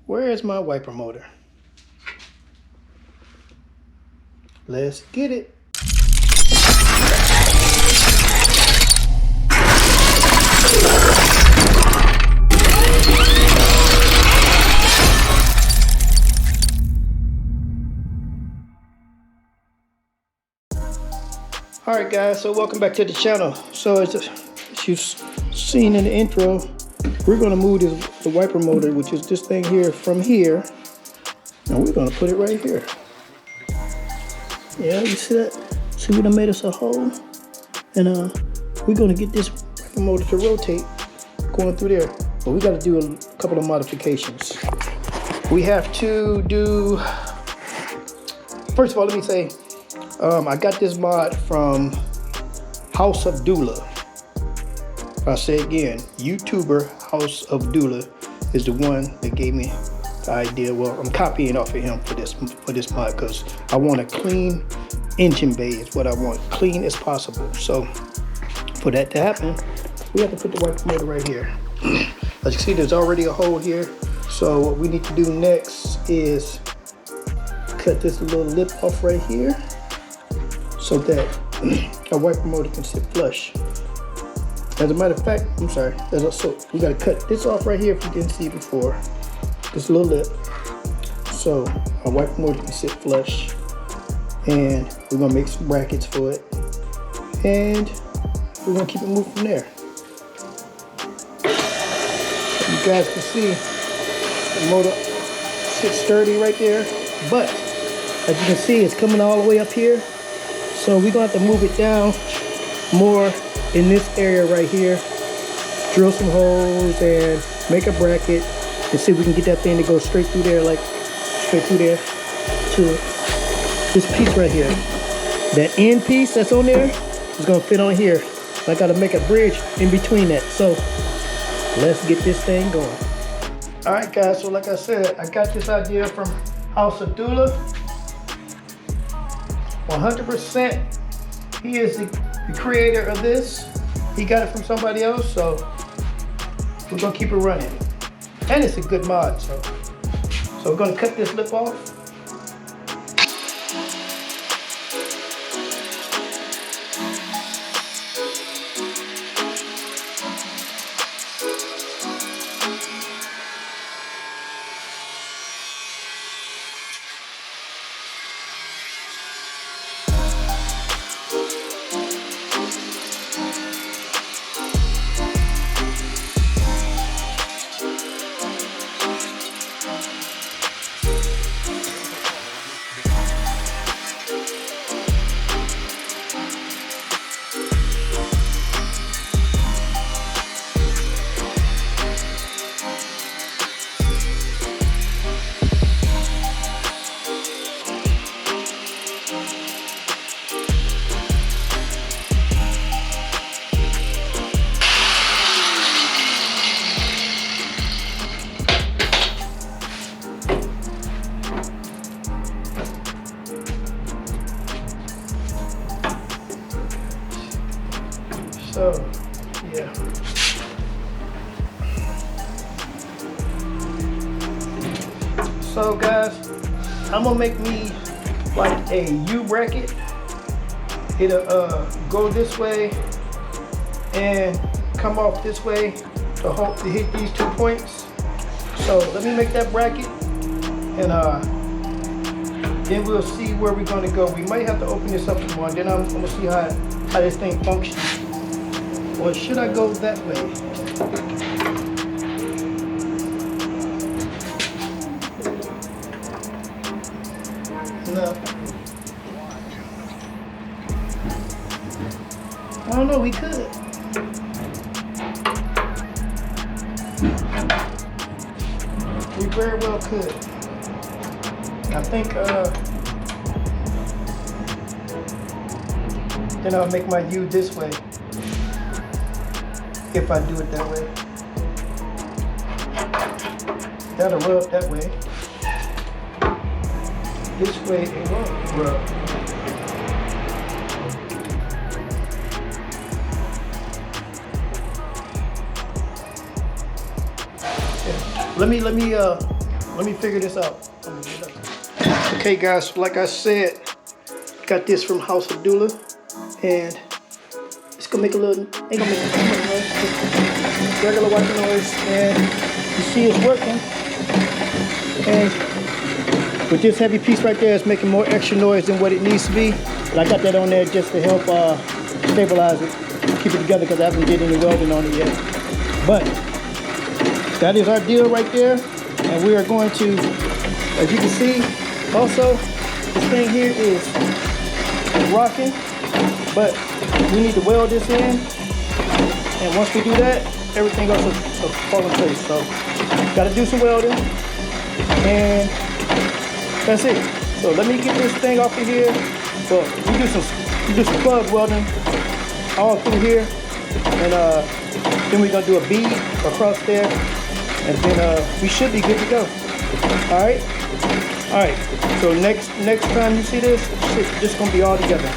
Where is my wiper motor? Let's get it. Alright guys, so welcome back to the channel. So as you've seen in the intro, we're going to move the wiper motor, which is this thing here, from here. And we're going to put it right here. Yeah, you see that? See, we done made us a hole. And we're going to get this wiper motor to rotate going through there. But we got to do a couple of modifications. We have to do, first of all, let me say, I got this mod from House of Dula. I'll say again, YouTuber House of Dula is the one that gave me the idea. Well, I'm copying off of him for this mod because I want a clean engine bay is what I want, clean as possible. So for that to happen, we have to put the wiper motor right here. As you see, there's already a hole here. So what we need to do next is cut this little lip off right here, so that our wiper motor can sit flush. As a matter of fact, I'm sorry, so we gotta cut this off right here if you didn't see it before. This little lip, so our wiper motor can sit flush. And we're gonna make some brackets for it. And we're gonna keep it moving from there. So you guys can see the motor sits sturdy right there, but as you can see, it's coming all the way up here. So we're gonna have to move it down more in this area right here. Drill some holes and make a bracket and see if we can get that thing to go straight through there, like straight through there to this piece right here. That end piece that's on there is gonna fit on here. I gotta make a bridge in between that. So let's get this thing going. All right guys, so like I said, I got this idea from House of Dula. 100%, he is the creator of this. He got it from somebody else, so we're gonna keep it running. And it's a good mod, so we're gonna cut this lip off. So, yeah. So guys, I'm gonna make me like a U bracket. It'll go this way and come off this way to hit these 2 points. So let me make that bracket, and then we'll see where we're gonna go. We might have to open this up some more, and then I'm gonna see how this thing functions. Or should I go that way? No. I don't know, we could. We very well could. I think then I'll make my U this way. If I do it that way. That'll rub that way. This way it won't rub. Yeah. Let me let me figure this out. Okay guys, like I said, got this from House of Dula, and it's gonna make a little, ain't gonna make a noise, just regular white noise, and you see it's working. And with this heavy piece right there, it's making more extra noise than what it needs to be. But I got that on there just to help stabilize it, keep it together, because I haven't did any welding on it yet. But that is our deal right there, and we are going to, as you can see, also this thing here is rocking, but we need to weld this in, and once we do that, everything else will fall in place. So got to do some welding, and that's it. So let me get this thing off of here. Well, we do some plug welding all through here, and then we're gonna do a bead across there, and then we should be good to go. All right. So next time you see this, it's just gonna be all together.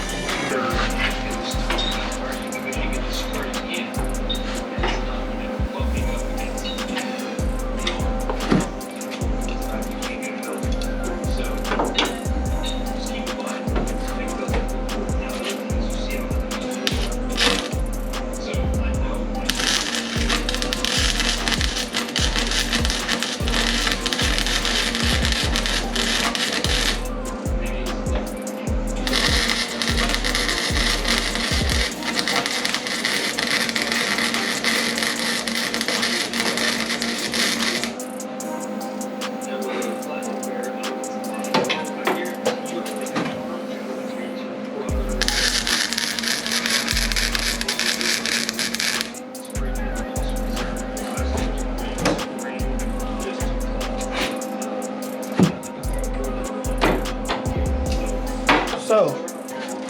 So,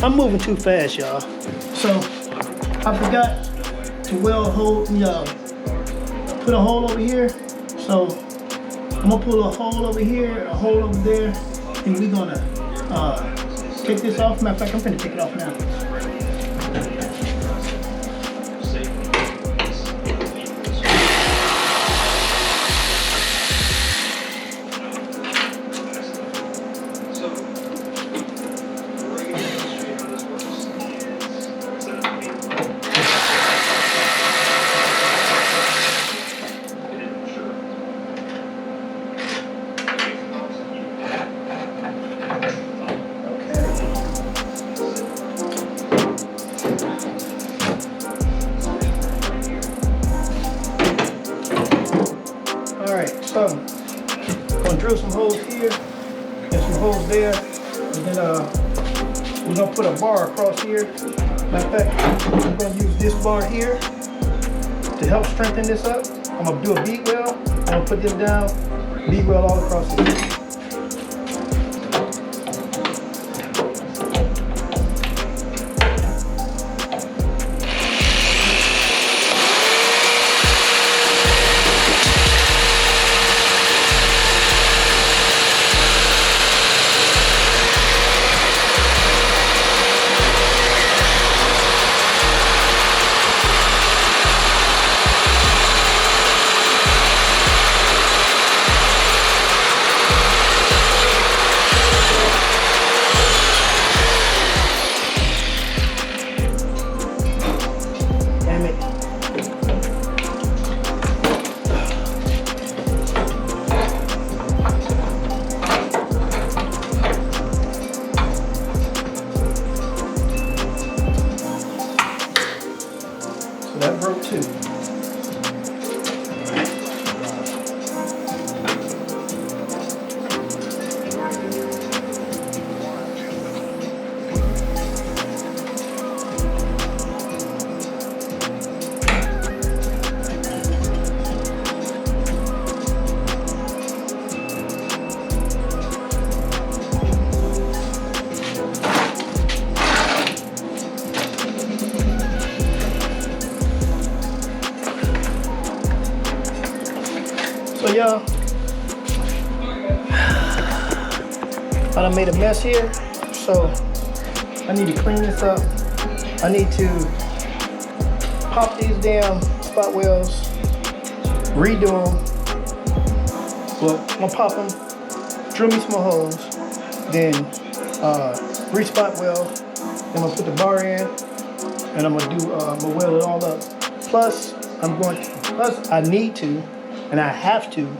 I'm moving too fast, y'all. So, I forgot to weld a hole, put a hole over here. So, I'm gonna pull a hole over here, a hole over there, and we're gonna take this off. Matter of fact, I'm gonna take it off now. So, I'm gonna drill some holes here and some holes there, and then we're gonna put a bar across here. Matter of fact, I'm gonna use this bar here to help strengthen this up. I'm gonna do a bead weld. I'm gonna put this down, bead weld all across it. That broke too. So y'all, I done made a mess here, so I need to clean this up. I need to pop these damn spot welds, redo them, Well, I'm gonna pop them, drill me some holes, then re-spot weld. Then I'm gonna put the bar in, and I'm gonna weld it all up. Plus, I need to, and I have to,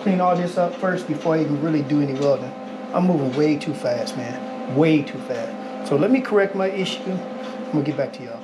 clean all this up first before I even really do any welding. I'm moving way too fast, man. Way too fast. So let me correct my issue. I'm gonna get back to y'all.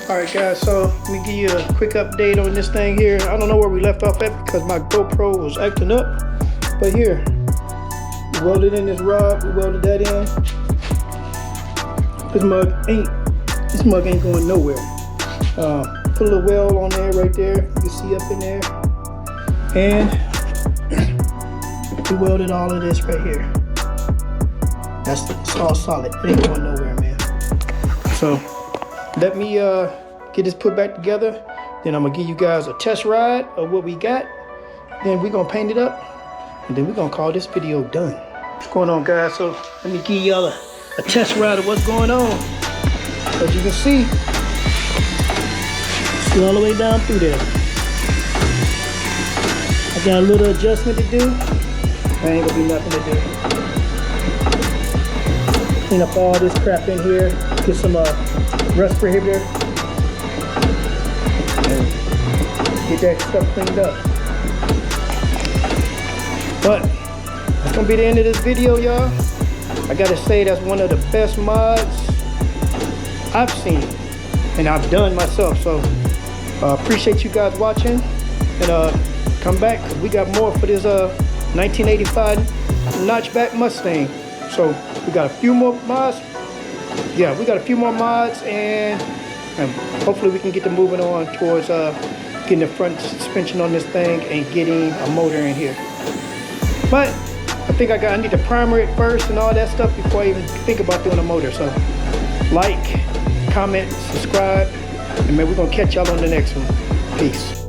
Alright guys, so let me give you a quick update on this thing here. I don't know where we left off at because my GoPro was acting up. But here, we welded in this rod, we welded that in. This mug ain't going nowhere. Put a little weld on there right there. You can see up in there. And we welded all of this right here. It's all solid. It ain't going nowhere, man. So let me get this put back together. Then I'm gonna give you guys a test ride of what we got. Then we're gonna paint it up. And then we're gonna call this video done. What's going on, guys? So let me give y'all a test ride of what's going on. As you can see all the way down through there. I got a little adjustment to do. There ain't gonna be nothing to do. Clean up all this crap in here. Get some rust prohibitor. And get that stuff cleaned up. But that's gonna be the end of this video, y'all. I gotta say that's one of the best mods I've seen and I've done myself. So appreciate you guys watching, and come back. We got more for this 1985 notchback Mustang. So we got a few more mods. Yeah, we got a few more mods, and hopefully we can get them moving on towards getting the front suspension on this thing and getting a motor in here. But I think I need to primer it first and all that stuff before I even think about doing a motor. So like, comment, subscribe, and man, we're gonna catch y'all on the next one. Peace.